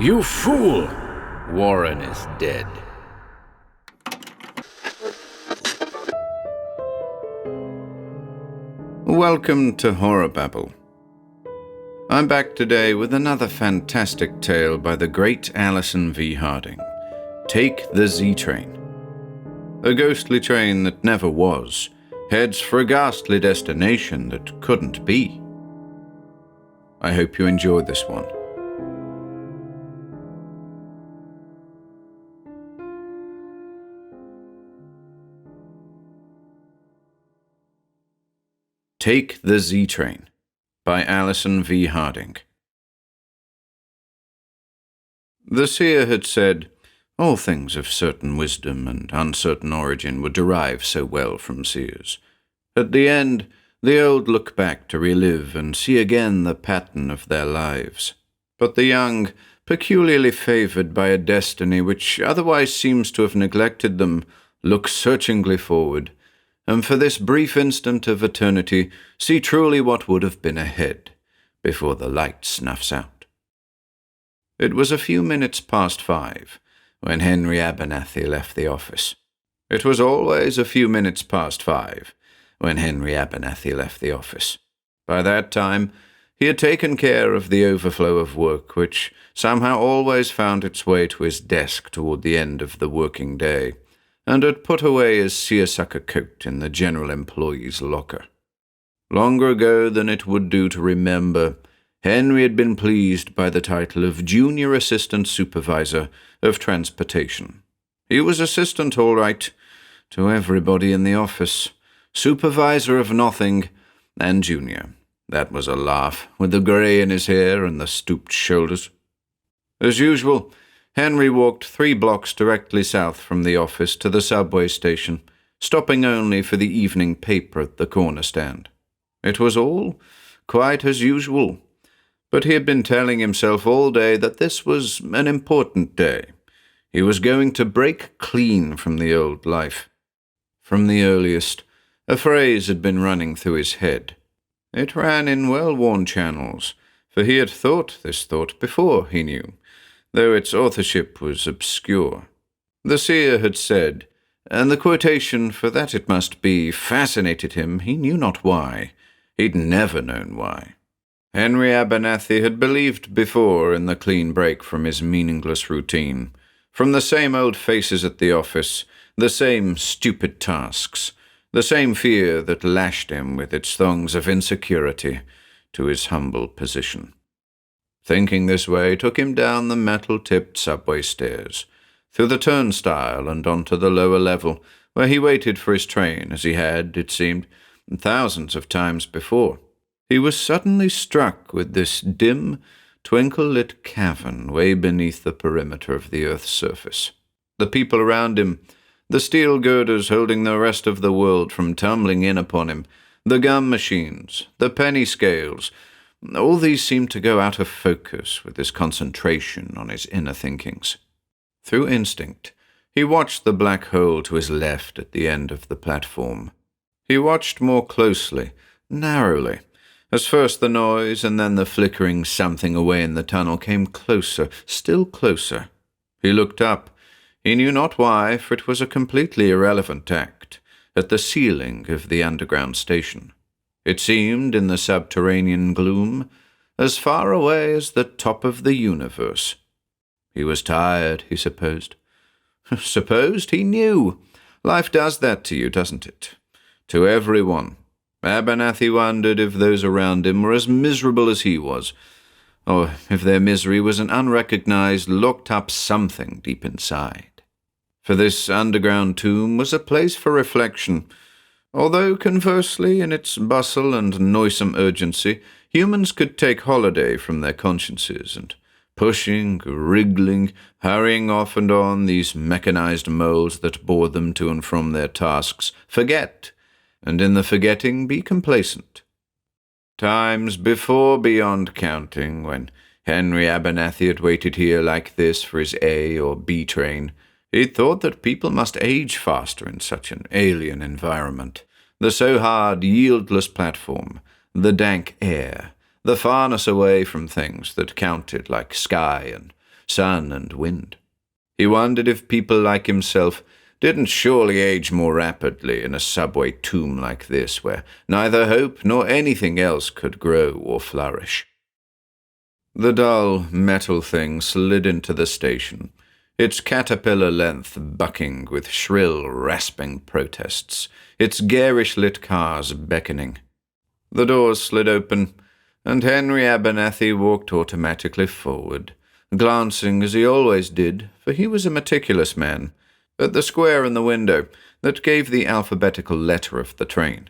You fool! Warren is dead. Welcome to HorrorBabble. I'm back today with another fantastic tale by the great Allison V. Take the Z Train. A ghostly train that never was heads for a ghastly destination that couldn't be. I hope you enjoyed this one. Take the Z Train by Allison V. The seer had said, all things of certain wisdom and uncertain origin would derive so well from seers. At the end, the old look back to relive and see again the pattern of their lives. But the young, peculiarly favored by a destiny which otherwise seems to have neglected them, look searchingly forward, and for this brief instant of eternity see truly what would have been ahead, before the light snuffs out. It was a few minutes past 5 when Henry Abernathy left the office. It was always a few minutes past 5 when Henry Abernathy left the office. By that time, he had taken care of the overflow of work which somehow always found its way to his desk toward the end of the working day, and had put away his seersucker coat in the general employee's locker. Longer ago than it would do to remember, Henry had been pleased by the title of Junior Assistant Supervisor of Transportation. He was assistant, all right, to everybody in the office. Supervisor of nothing, and junior. That was a laugh, with the grey in his hair and the stooped shoulders. As usual, Henry walked 3 blocks directly south from the office to the subway station, stopping only for the evening paper at the corner stand. It was all quite as usual, but he had been telling himself all day that this was an important day. He was going to break clean from the old life. From the earliest, a phrase had been running through his head. It ran in well-worn channels, for he had thought this thought before, he knew, though its authorship was obscure. The seer had said, and the quotation, for that it must be, fascinated him, he knew not why. He'd never known why. Henry Abernathy had believed before in the clean break from his meaningless routine, from the same old faces at the office, the same stupid tasks, the same fear that lashed him with its thongs of insecurity to his humble position. Thinking this way took him down the metal-tipped subway stairs, through the turnstile and onto the lower level, where he waited for his train, as he had, it seemed, thousands of times before. He was suddenly struck with this dim, twinkle-lit cavern way beneath the perimeter of the earth's surface. The people around him, the steel girders holding the rest of the world from tumbling in upon him, the gum machines, the penny scales, all these seemed to go out of focus with his concentration on his inner thinkings. Through instinct, he watched the black hole to his left at the end of the platform. He watched more closely, narrowly, as first the noise and then the flickering something away in the tunnel came closer, still closer. He looked up. He knew not why, for it was a completely irrelevant act, at the ceiling of the underground station. It seemed, in the subterranean gloom, as far away as the top of the universe. He was tired, he supposed. Supposed? He knew. Life does that to you, doesn't it? To everyone. Abernathy wondered if those around him were as miserable as he was, or if their misery was an unrecognized, locked-up something deep inside. For this underground tomb was a place for reflection, although, conversely, in its bustle and noisome urgency, humans could take holiday from their consciences, and pushing, wriggling, hurrying off and on these mechanized moles that bore them to and from their tasks, forget, and in the forgetting be complacent. Times before beyond counting, when Henry Abernathy had waited here like this for his A or B train, he thought that people must age faster in such an alien environment. The so hard, yieldless platform, the dank air, the farness away from things that counted like sky and sun and wind. He wondered if people like himself didn't surely age more rapidly in a subway tomb like this, where neither hope nor anything else could grow or flourish. The dull, metal thing slid into the station, its caterpillar length bucking with shrill, rasping protests, its garish-lit cars beckoning. The doors slid open, and Henry Abernathy walked automatically forward, glancing as he always did, for he was a meticulous man, at the square in the window that gave the alphabetical letter of the train.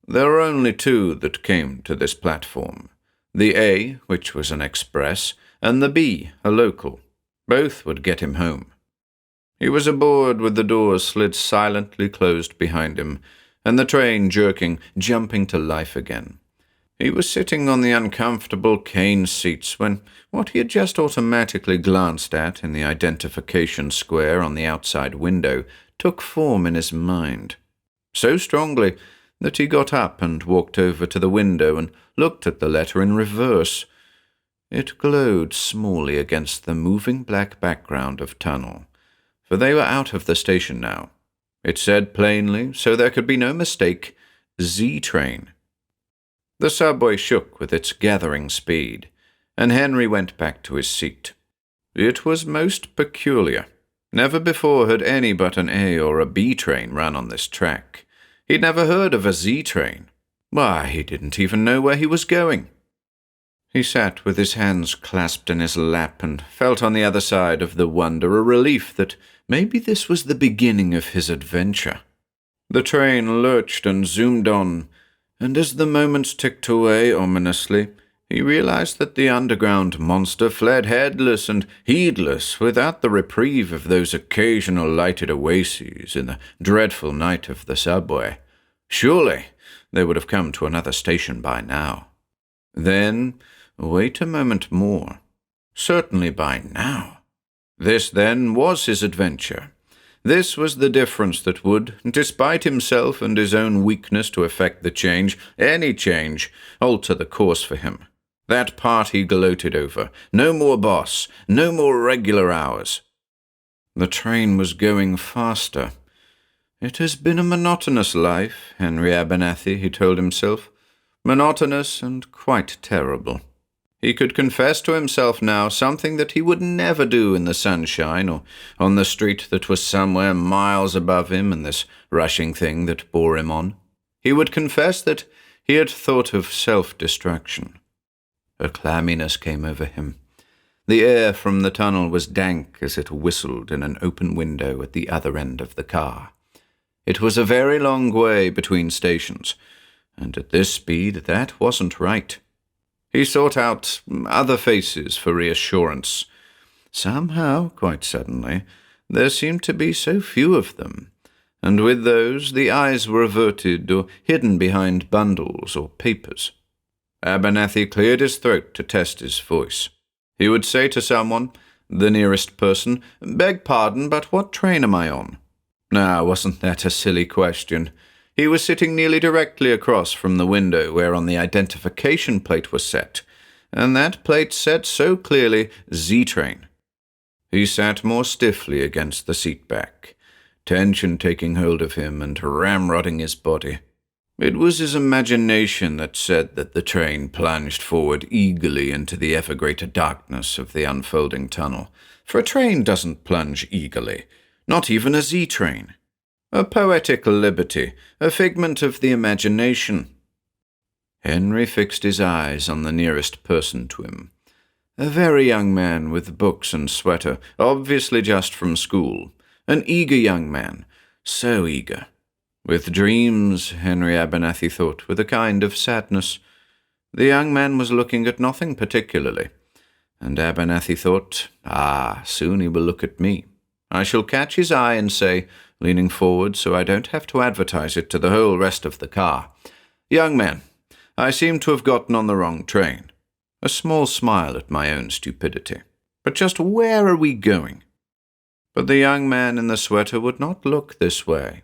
There were only two that came to this platform, the A, which was an express, and the B, a local. Both would get him home. He was aboard with the doors slid silently closed behind him, and the train jerking, jumping to life again. He was sitting on the uncomfortable cane seats when what he had just automatically glanced at in the identification square on the outside window took form in his mind. So strongly that he got up and walked over to the window and looked at the letter in reverse. It glowed smallly against the moving black background of tunnel, for they were out of the station now. It said plainly, so there could be no mistake, Z train. The subway shook with its gathering speed, and Henry went back to his seat. It was most peculiar. Never before had any but an A or a B train run on this track. He'd never heard of a Z train. Why, he didn't even know where he was going. He sat with his hands clasped in his lap and felt on the other side of the wonder a relief that maybe this was the beginning of his adventure. The train lurched and zoomed on, and as the moments ticked away ominously, he realized that the underground monster fled headless and heedless without the reprieve of those occasional lighted oases in the dreadful night of the subway. Surely they would have come to another station by now. Then, wait a moment more. Certainly by now. This, then, was his adventure. This was the difference that would, despite himself and his own weakness to effect the change, any change, alter the course for him. That part he gloated over. No more boss, no more regular hours. The train was going faster. It has been a monotonous life, Henry Abernathy, he told himself. Monotonous and quite terrible. He could confess to himself now something that he would never do in the sunshine or on the street that was somewhere miles above him and this rushing thing that bore him on. He would confess that he had thought of self-destruction. A clamminess came over him. The air from the tunnel was dank as it whistled in an open window at the other end of the car. It was a very long way between stations, and at this speed that wasn't right. He sought out other faces for reassurance. Somehow, quite suddenly, there seemed to be so few of them, and with those the eyes were averted or hidden behind bundles or papers. Abernathy cleared his throat to test his voice. He would say to someone, the nearest person, "Beg pardon, but what train am I on?" Now, wasn't that a silly question? He was sitting nearly directly across from the window whereon the identification plate was set, and that plate said so clearly, Z train. He sat more stiffly against the seat back, tension taking hold of him and ramrodding his body. It was his imagination that said that the train plunged forward eagerly into the ever greater darkness of the unfolding tunnel, for a train doesn't plunge eagerly, not even a Z train. A poetic liberty, a figment of the imagination. Henry fixed his eyes on the nearest person to him. A very young man with books and sweater, obviously just from school. An eager young man, so eager. With dreams, Henry Abernathy thought, with a kind of sadness. The young man was looking at nothing particularly, and Abernathy thought, soon he will look at me. I shall catch his eye and say, leaning forward so I don't have to advertise it to the whole rest of the car, "Young man, I seem to have gotten on the wrong train." A small smile at my own stupidity. But just where are we going? But the young man in the sweater would not look this way.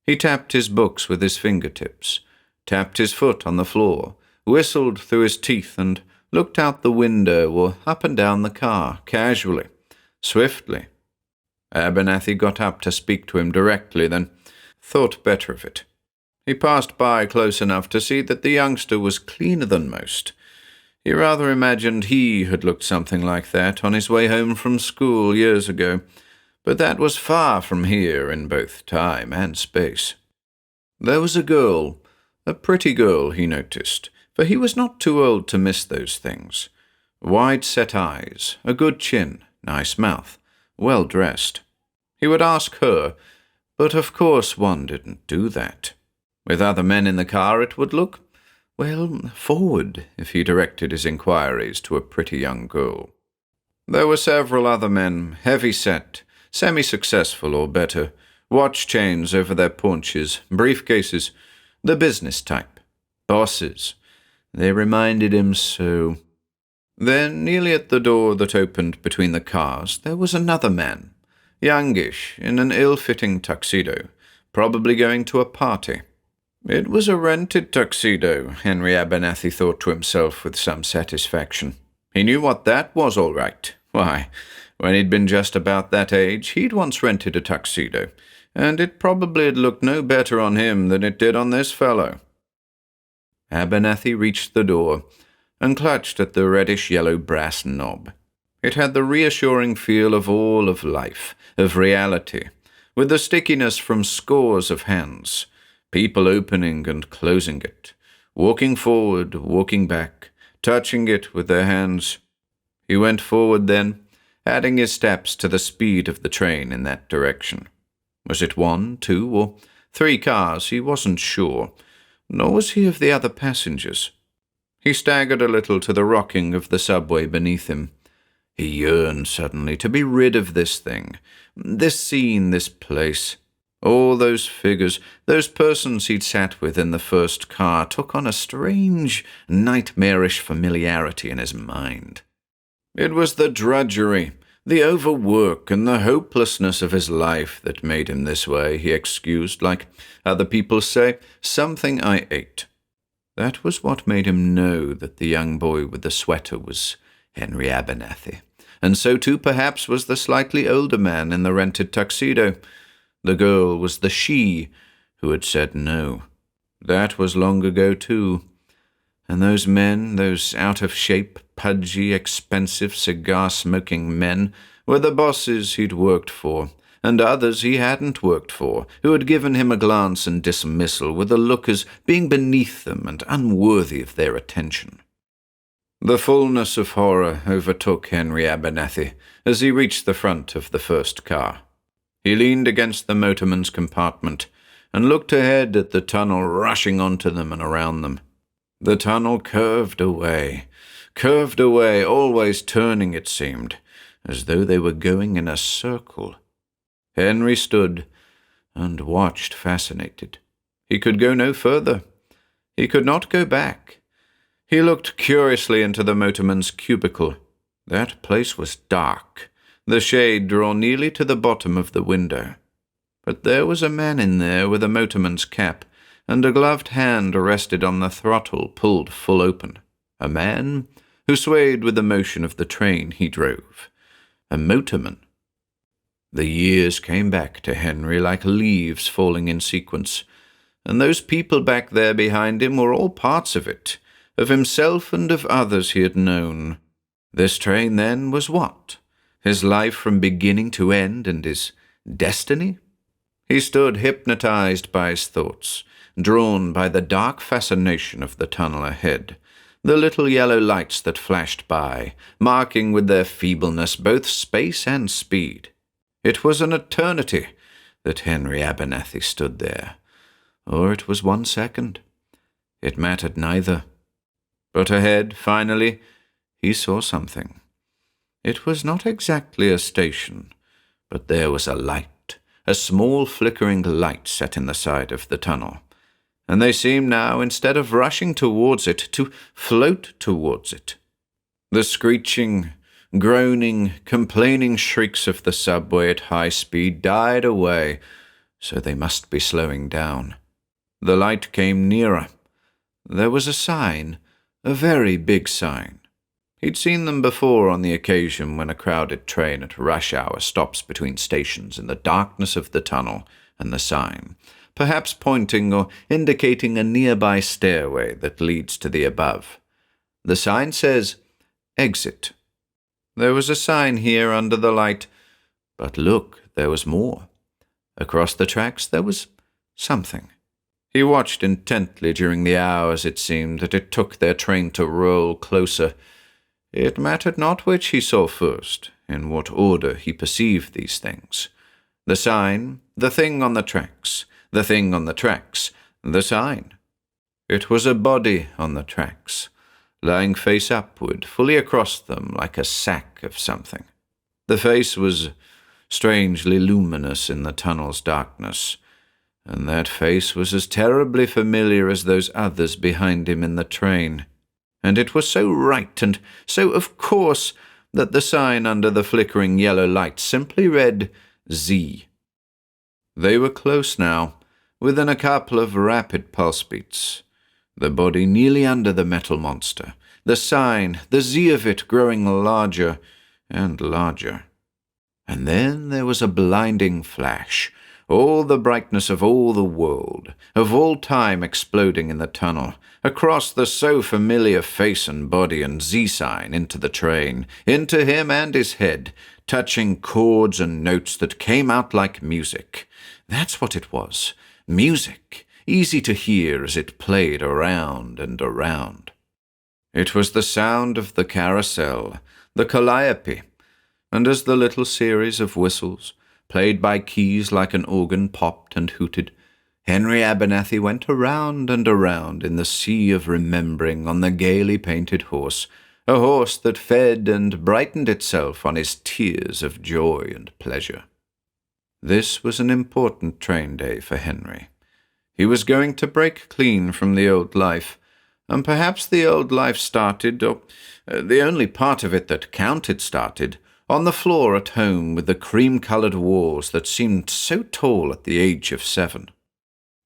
He tapped his books with his fingertips, tapped his foot on the floor, whistled through his teeth, and looked out the window or up and down the car, casually, swiftly. Abernathy got up to speak to him directly, then thought better of it. He passed by close enough to see that the youngster was cleaner than most. He rather imagined he had looked something like that on his way home from school years ago, but that was far from here in both time and space. There was a girl, a pretty girl, he noticed, for he was not too old to miss those things. Wide-set eyes, a good chin, nice mouth, well-dressed. He would ask her, but of course one didn't do that. With other men in the car it would look, well, forward if he directed his inquiries to a pretty young girl. There were several other men, heavy-set, semi-successful or better, watch chains over their paunches, briefcases, the business type, bosses. They reminded him so. Then, nearly at the door that opened between the cars, there was another man, youngish, in an ill-fitting tuxedo, probably going to a party. It was a rented tuxedo, Henry Abernathy thought to himself with some satisfaction. He knew what that was, all right. Why, when he'd been just about that age, he'd once rented a tuxedo, and it probably had looked no better on him than it did on this fellow. Abernathy reached the door and clutched at the reddish-yellow brass knob. It had the reassuring feel of all of life, of reality, with the stickiness from scores of hands, people opening and closing it, walking forward, walking back, touching it with their hands. He went forward then, adding his steps to the speed of the train in that direction. Was it 1, 2, or 3 cars? He wasn't sure, nor was he of the other passengers. He staggered a little to the rocking of the subway beneath him. He yearned suddenly to be rid of this thing, this scene, this place. All those figures, those persons he'd sat with in the first car took on a strange, nightmarish familiarity in his mind. It was the drudgery, the overwork, and the hopelessness of his life that made him this way, he excused, like other people say, something I ate. That was what made him know that the young boy with the sweater was Henry Abernathy, and so too perhaps was the slightly older man in the rented tuxedo. The girl was the she who had said no. That was long ago too. And those men, those out-of-shape, pudgy, expensive, cigar-smoking men, were the bosses he'd worked for, and others he hadn't worked for, who had given him a glance and dismissal with a look as being beneath them and unworthy of their attention. The fullness of horror overtook Henry Abernathy as he reached the front of the first car. He leaned against the motorman's compartment and looked ahead at the tunnel rushing onto them and around them. The tunnel curved away, always turning, it seemed, as though they were going in a circle. Henry stood and watched, fascinated. He could go no further. He could not go back. He looked curiously into the motorman's cubicle. That place was dark, the shade drawn nearly to the bottom of the window. But there was a man in there with a motorman's cap, and a gloved hand rested on the throttle pulled full open. A man who swayed with the motion of the train he drove. A motorman. The years came back to Henry like leaves falling in sequence, and those people back there behind him were all parts of it, of himself and of others he had known. This train, then, was what? His life from beginning to end, and his destiny? He stood hypnotized by his thoughts, drawn by the dark fascination of the tunnel ahead, the little yellow lights that flashed by, marking with their feebleness both space and speed. It was an eternity that Henry Abernathy stood there, or it was 1 second. It mattered neither. But ahead, finally, he saw something. It was not exactly a station, but there was a light, a small flickering light set in the side of the tunnel, and they seemed now, instead of rushing towards it, to float towards it. The screeching, groaning, complaining shrieks of the subway at high speed died away, so they must be slowing down. The light came nearer. There was a sign, a very big sign. He'd seen them before on the occasion when a crowded train at rush hour stops between stations in the darkness of the tunnel and the sign, perhaps pointing or indicating a nearby stairway that leads to the above. The sign says, "Exit." There was a sign here under the light, but look, there was more. Across the tracks there was something. He watched intently during the hours it seemed that it took their train to roll closer. It mattered not which he saw first, in what order he perceived these things. The sign, the thing on the tracks, the thing on the tracks, the sign. It was a body on the tracks, lying face upward, fully across them like a sack of something. The face was strangely luminous in the tunnel's darkness, and that face was as terribly familiar as those others behind him in the train. And it was so right and so of course that the sign under the flickering yellow light simply read Z. They were close now, within a couple of rapid pulse beats. The body nearly under the metal monster, the sign, the Z of it growing larger and larger. And then there was a blinding flash, all the brightness of all the world, of all time exploding in the tunnel, across the so familiar face and body and Z sign into the train, into him and his head, touching chords and notes that came out like music. That's what it was, music, easy to hear as it played around and around. It was the sound of the carousel, the calliope, and as the little series of whistles, played by keys like an organ, popped and hooted, Henry Abernathy went around and around in the sea of remembering on the gaily painted horse, a horse that fed and brightened itself on his tears of joy and pleasure. This was an important train day for Henry. He was going to break clean from the old life, and perhaps the old life started, or the only part of it that counted started, on the floor at home with the cream-coloured walls that seemed so tall at the age of 7.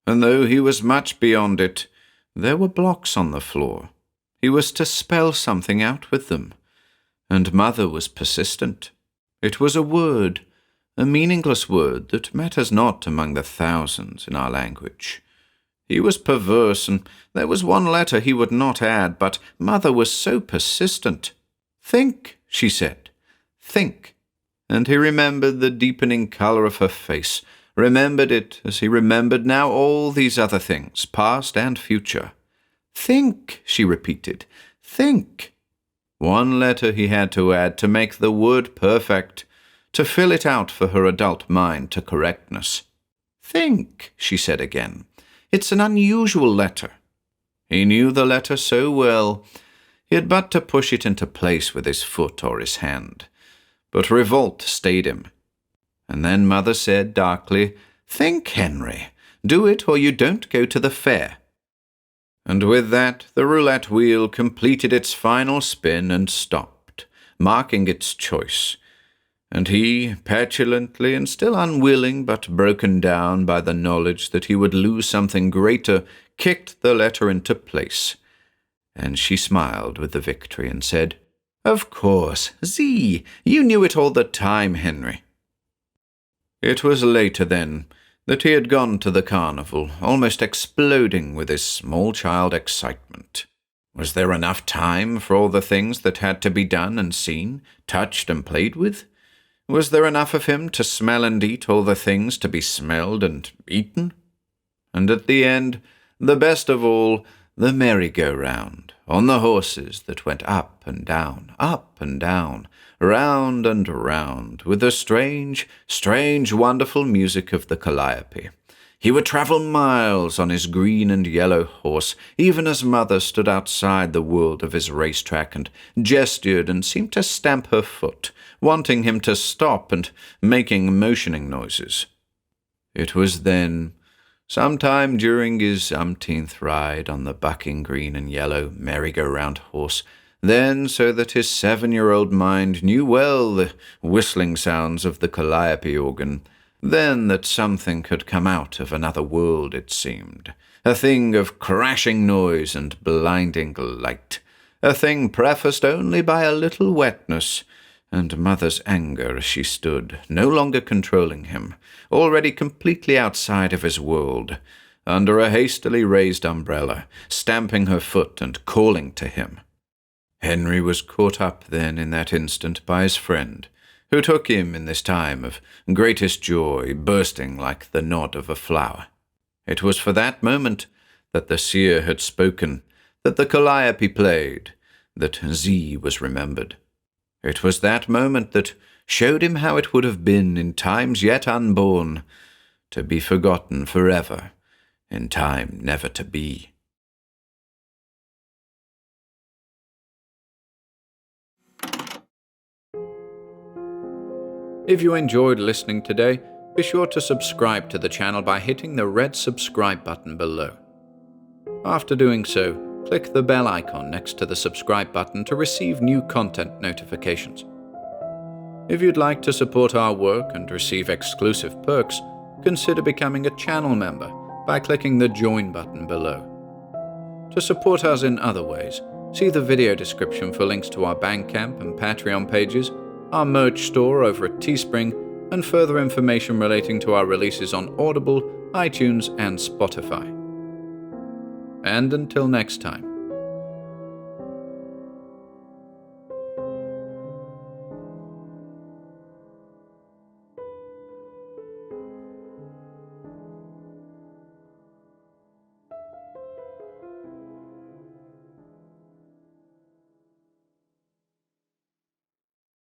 And though he was much beyond it, there were blocks on the floor. He was to spell something out with them. And Mother was persistent. It was a word, a meaningless word that matters not among the thousands in our language. He was perverse, and there was one letter he would not add, but Mother was so persistent. "Think," she said, "think." And he remembered the deepening colour of her face, remembered it as he remembered now all these other things, past and future. "Think," she repeated, "think." One letter he had to add to make the word perfect, to fill it out for her adult mind to correctness. "Think," she said again. "It's an unusual letter." He knew the letter so well, he had but to push it into place with his foot or his hand. But revolt stayed him. And then Mother said darkly, "Think, Henry. Do it or you don't go to the fair." And with that, the roulette wheel completed its final spin and stopped, marking its choice. And he, petulantly and still unwilling but broken down by the knowledge that he would lose something greater, kicked the letter into place. And she smiled with the victory and said, "Of course, Z, you knew it all the time, Henry." It was later then that he had gone to the carnival, almost exploding with his small-child excitement. Was there enough time for all the things that had to be done and seen, touched and played with? Was there enough of him to smell and eat all the things to be smelled and eaten? And at the end, the best of all, the merry-go-round, on the horses that went up, and down, round and round, with the strange, strange, wonderful music of the calliope. He would travel miles on his green and yellow horse, even as Mother stood outside the world of his racetrack and gestured and seemed to stamp her foot, wanting him to stop and making motioning noises. It was then, sometime during his umpteenth ride on the bucking green and yellow merry-go-round horse, then so that his 7-year-old mind knew well the whistling sounds of the calliope organ, then that something had come out of another world, it seemed, a thing of crashing noise and blinding light, a thing prefaced only by a little wetness and mother's anger as she stood, no longer controlling him, already completely outside of his world, under a hastily raised umbrella, stamping her foot and calling to him. Henry was caught up then in that instant by his friend, who took him in this time of greatest joy, bursting like the nod of a flower. It was for that moment that the seer had spoken, that the calliope played, that Z was remembered. It was that moment that showed him how it would have been in times yet unborn, to be forgotten forever, in time never to be. If you enjoyed listening today, be sure to subscribe to the channel by hitting the red subscribe button below. After doing so, click the bell icon next to the subscribe button to receive new content notifications. If you'd like to support our work and receive exclusive perks, consider becoming a channel member by clicking the join button below. To support us in other ways, see the video description for links to our Bandcamp and Patreon pages, our merch store over at Teespring, and further information relating to our releases on Audible, iTunes, and Spotify. And until next time,